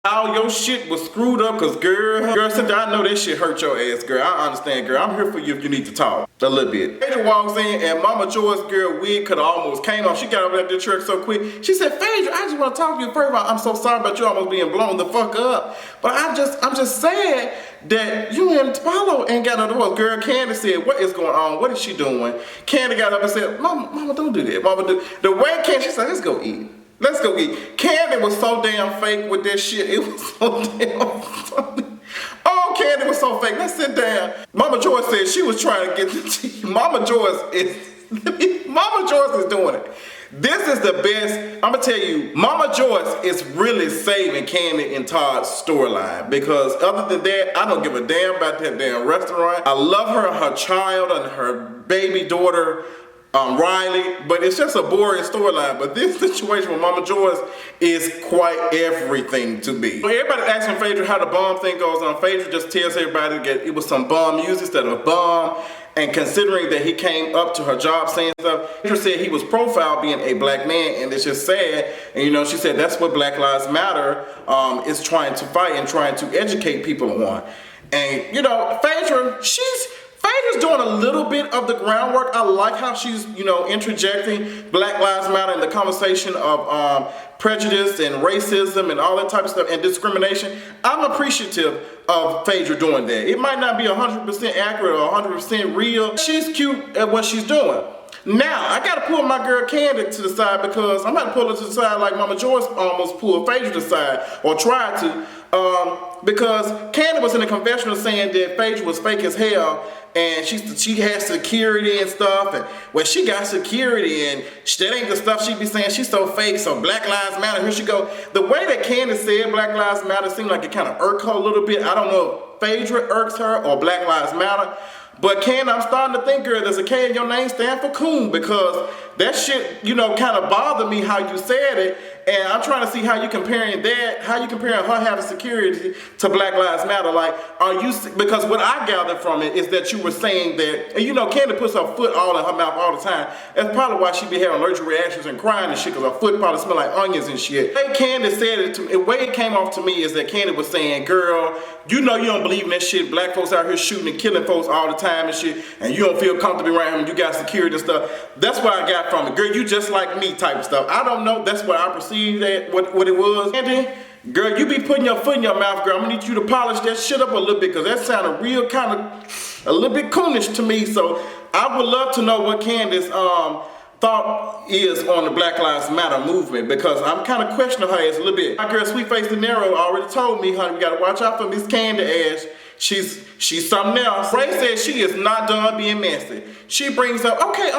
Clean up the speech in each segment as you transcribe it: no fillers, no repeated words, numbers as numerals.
how your shit was screwed up, cause girl, Cynthia, I know that shit hurt your ass, girl. I understand, girl. I'm here for you if you need to talk a little bit. Phaedra walks in and Momma Joyce, girl, wig could have almost came off. She got over that church so quick. She said, Phaedra, I just want to talk to you. First of all, I'm so sorry about you almost being blown the fuck up. But I'm just sad that you and Paulo ain't got no divorce. Girl, Kandi said, what is going on? What is she doing? Kandi got up and said, Mama, don't do that. Mama, the way Kandi, she said, let's go eat. Let's go eat. Kandi was so damn fake with that shit. It was so damn funny. Oh, Kandi was so fake. Let's sit down. Momma Joyce said she was trying to get the tea. Momma Joyce is doing it. This is the best. I'm gonna tell you, Momma Joyce is really saving Kandi and Todd's storyline, because other than that, I don't give a damn about that damn restaurant. I love her child, and her baby daughter, Riley, but it's just a boring storyline. But this situation with Momma Joyce is quite everything to me. Everybody asking Phaedra how the bomb thing goes on. Phaedra just tells everybody that it was some bomb music instead of a bomb. And considering that he came up to her job saying stuff, Phaedra said he was profiled being a black man, and it's just sad. And you know, she said that's what Black Lives Matter is trying to fight and trying to educate people on. And you know, Phaedra's doing a little bit of the groundwork. I like how she's, you know, interjecting Black Lives Matter in the conversation of prejudice and racism and all that type of stuff and discrimination. I'm appreciative of Phaedra doing that. It might not be 100% accurate or 100% real. She's cute at what she's doing. Now, I gotta pull my girl Kandi to the side, because I'm about to pull her to the side like Momma Joyce almost pulled Phaedra to the side, or tried to, because Kandi was in a confessional saying that Phaedra was fake as hell, and she had security and stuff, and well, she got security, and that ain't the stuff she be saying. She's so fake, so Black Lives Matter, here she go. The way that Kandi said Black Lives Matter seemed like it kind of irked her a little bit. I don't know if Phaedra irks her or Black Lives Matter. But Kandi, I'm starting to think, girl, there's a K in your name stand for coon, because that shit, you know, kind of bothered me how you said it. And I'm trying to see how you comparing that, how you comparing her having security to Black Lives Matter. Like, are you, because what I gathered from it is that you were saying that, and you know, Kandi puts her foot all in her mouth all the time. That's probably why she be having allergic reactions and crying and shit, because her foot probably smell like onions and shit. The way Kandi said it to me, the way it came off to me is that Kandi was saying, girl, you know you don't believe in that shit. Black folks out here shooting and killing folks all the time and shit, and you don't feel comfortable around them, you got security and stuff. That's what I got from it. Girl, you just like me type of stuff. I don't know, that's what I perceived that, what it was. Kandi, girl, you be putting your foot in your mouth, girl. I'm gonna need you to polish that shit up a little bit, because that sounded real kind of, a little bit coonish to me. So I would love to know what Candi's thought is on the Black Lives Matter movement, because I'm kind of questioning her ass a little bit. My girl Sweet Face De Niro already told me, honey, we gotta watch out for Miss Kandi ass. She's something else. Ray says she is not done being messy. She brings up, okay,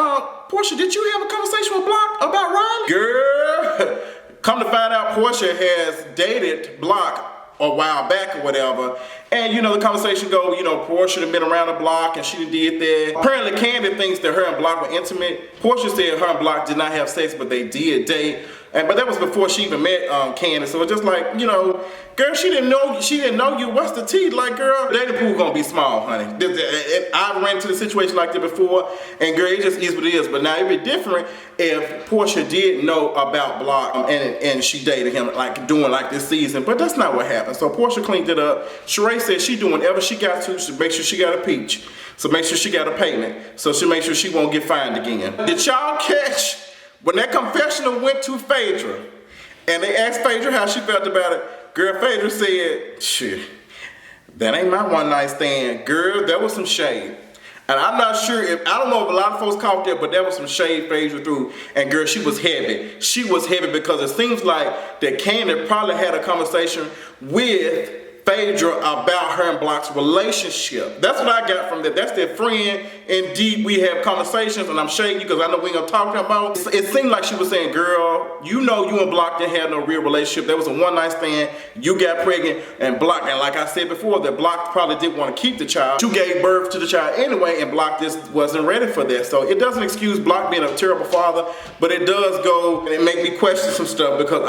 Portia, did you have a conversation with Block about Riley? Girl, come to find out, Portia has dated Block a while back or whatever. And you know, the conversation go, you know, Portia had been around the block and she did that. Apparently Kandi thinks that her and Block were intimate. Portia said her and Block did not have sex, but they did date. But that was before she even met Kandi. So it's just like, you know, girl, she didn't know you. What's the tea? Like, girl, the dating pool gonna be small, honey. I've ran into a situation like that before, and girl, it just is what it is. But now it'd be different if Portia did know about Block and she dated him like doing like this season. But that's not what happened. So Portia cleaned it up. Sheree said she doing whatever she got to make sure she got a peach. So make sure she got a payment. So she make sure she won't get fined again. Did y'all catch when that confessional went to Phaedra and they asked Phaedra how she felt about it? Girl, Phaedra said, shit, that ain't my one night stand. Girl, that was some shade. And I'm not sure if, I don't know if a lot of folks caught that, but that was some shade Phaedra threw. And girl, she was heavy. She was heavy, because it seems like that Kandi probably had a conversation with Phaedra about her and Block's relationship. That's what I got from that. That's their friend. Indeed, we have conversations, and I'm shading you because I know we ain't gonna talk about. It seemed like she was saying, girl, you know you and Block didn't have no real relationship. There was a one night stand. You got pregnant, and Block, and like I said before, that Block probably didn't want to keep the child. You gave birth to the child anyway, and Block just wasn't ready for that. So it doesn't excuse Block being a terrible father, but it does go and it make me question some stuff, because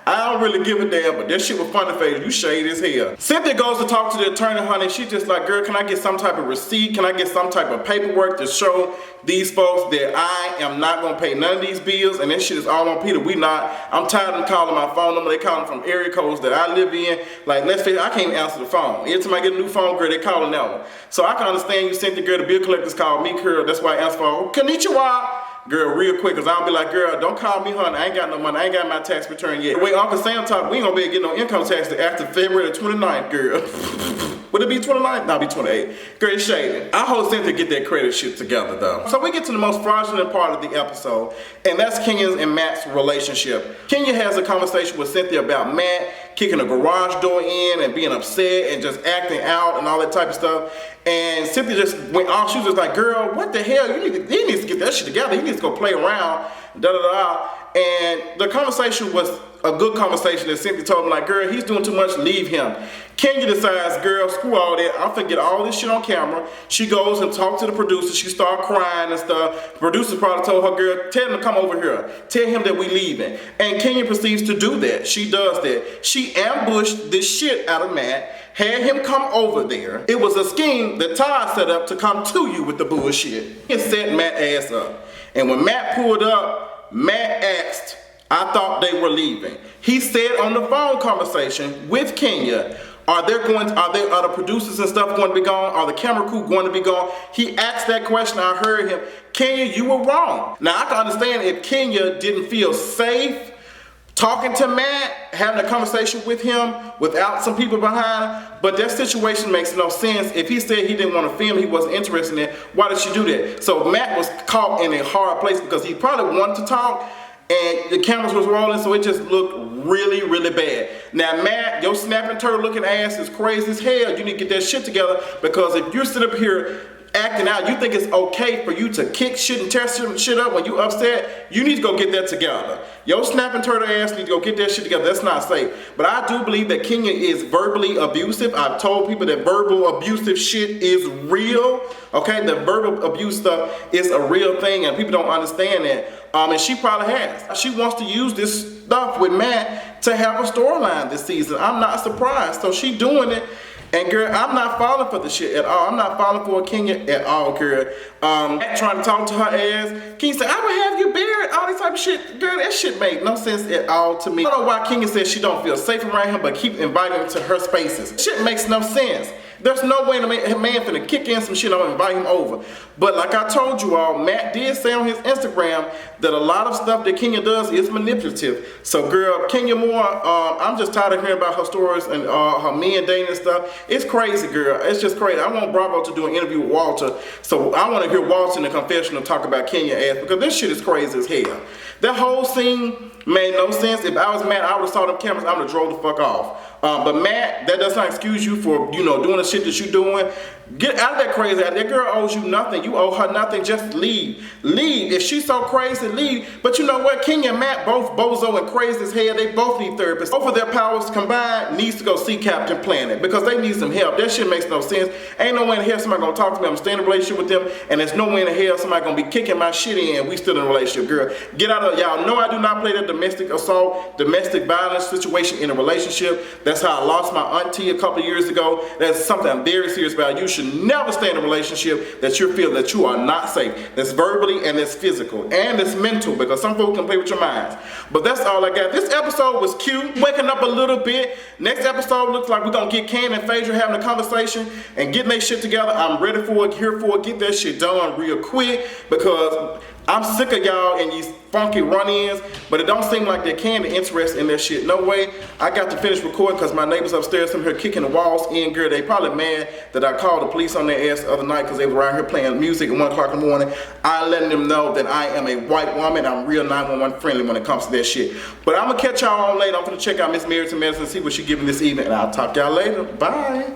I don't really give a damn, but that shit was funny, Phaedra. You shady as hell. Cynthia goes to talk to the attorney, honey. She just like, girl, can I get some type of receipt? Can I get some type of paperwork to show these folks that I am not gonna pay none of these bills? And that shit is all on Peter. We not. I'm tired of calling my phone number. They calling from area codes that I live in. Like, let's face it, I can't even answer the phone. Every time I get a new phone, girl, they calling that one. So I can understand you, Cynthia, girl. The bill collectors called me, girl. That's why I answer phone. Konnichiwa. Girl, real quick, cause I'll be like, girl, don't call me, honey. I ain't got no money. I ain't got my tax return yet. Wait, Uncle Sam talk, we ain't gonna be able to get no income tax after February the 29th, girl. Would it be 29th? No, it'll be 28. Girl, it's shady. I hope Cynthia get that credit shit together, though. So we get to the most fraudulent part of the episode, and that's Kenya's and Matt's relationship. Kenya has a conversation with Cynthia about Matt kicking a garage door in and being upset and just acting out and all that type of stuff. And Cynthia just went off. She was just like, girl, what the hell? He needs to get that shit together. He needs to go play around, da-da-da. And the conversation was a good conversation that Cynthia told him, like, girl, he's doing too much, leave him. Kenya decides, girl, screw all that. I'm finna get all this shit on camera. She goes and talks to the producer. She started crying and stuff. The producer probably told her, girl, tell him to come over here. Tell him that we leaving. And Kenya proceeds to do that. She does that. She ambushed the shit out of Matt, had him come over there. It was a scheme that Todd set up to come to you with the bullshit. He set Matt's ass up. And when Matt pulled up, Matt asked, I thought they were leaving. He said on the phone conversation with Kenya, are the producers and stuff going to be gone? Are the camera crew going to be gone? He asked that question. I heard him. Kenya, you were wrong. Now I can understand if Kenya didn't feel safe talking to Matt, having a conversation with him without some people behind, but that situation makes no sense. If he said he didn't want to film, he wasn't interested in it, why did she do that? So Matt was caught in a hard place because he probably wanted to talk, and the cameras was rolling, so it just looked really, really bad. Now, Matt, your snapping turtle looking ass is crazy as hell. You need to get that shit together, because if you're sitting up here acting out, you think it's okay for you to kick shit and tear shit up when you upset, you need to go get that together. Your snapping turtle ass need to go get that shit together. That's not safe. But I do believe that Kenya is verbally abusive. I've told people that verbal abusive shit is real. Okay, the verbal abuse stuff is a real thing, and people don't understand that. And she probably has. She wants to use this stuff with Matt to have a storyline this season. I'm not surprised. So she doing it. And girl, I'm not falling for the shit at all. I'm not falling for Kenya at all, girl. Trying to talk to her ass. Kenya said, I would have you buried, all this type of shit. Girl, that shit made no sense at all to me. I don't know why Kenya says she don't feel safe around him, but keep inviting him to her spaces. Shit makes no sense. There's no way a man finna kick in some shit and invite him over. But like I told you all, Matt did say on his Instagram that a lot of stuff that Kenya does is manipulative. So girl, Kenya Moore, I'm just tired of hearing about her stories and her men dating and stuff. It's crazy, girl. It's just crazy. I want Bravo to do an interview with Walter. So I want to hear Walter in the confessional talk about Kenya ass, because this shit is crazy as hell. That whole scene made no sense. If I was Matt, I would have saw them cameras, I would have drove the fuck off. But Matt, that does not excuse you for, doing the shit that you're doing. Get out of that crazy. That girl owes you nothing. You owe her nothing. Just leave. Leave. If she's so crazy, leave. But you know what? Kenya and Matt, both bozo and crazy as hell, they both need therapists. Both of their powers combined needs to go see Captain Planet, because they need some help. That shit makes no sense. Ain't no way in hell somebody gonna talk to me. I'm staying in a relationship with them, and there's no way in hell somebody gonna be kicking my shit in. We still in a relationship, girl. Get out of y'all. Know I do not play that domestic assault, domestic violence situation in a relationship. That's how I lost my auntie a couple of years ago. That's something I'm very serious about. You should never stay in a relationship that you feel that you are not safe. That's verbally and that's physical and it's mental, because some folks can play with your minds. But that's all I got. This episode was cute, waking up a little bit. Next episode looks like we're gonna get Kandi and Phaedra having a conversation and getting their shit together. I'm ready for it, here for it. Get that shit done real quick, because I'm sick of y'all and these funky run-ins, but it don't seem like they're Kandi interested in that shit. No way. I got to finish recording because my neighbors upstairs from here kicking the walls in, girl. They probably mad that I called the police on their ass the other night because they were around here playing music at 1 o'clock in the morning. I letting them know that I am a white woman. I'm real 911 friendly when it comes to that shit. But I'm gonna catch y'all on later. I'm gonna check out Miss Mary to Medicine and see what she giving this evening, and I'll talk to y'all later. Bye.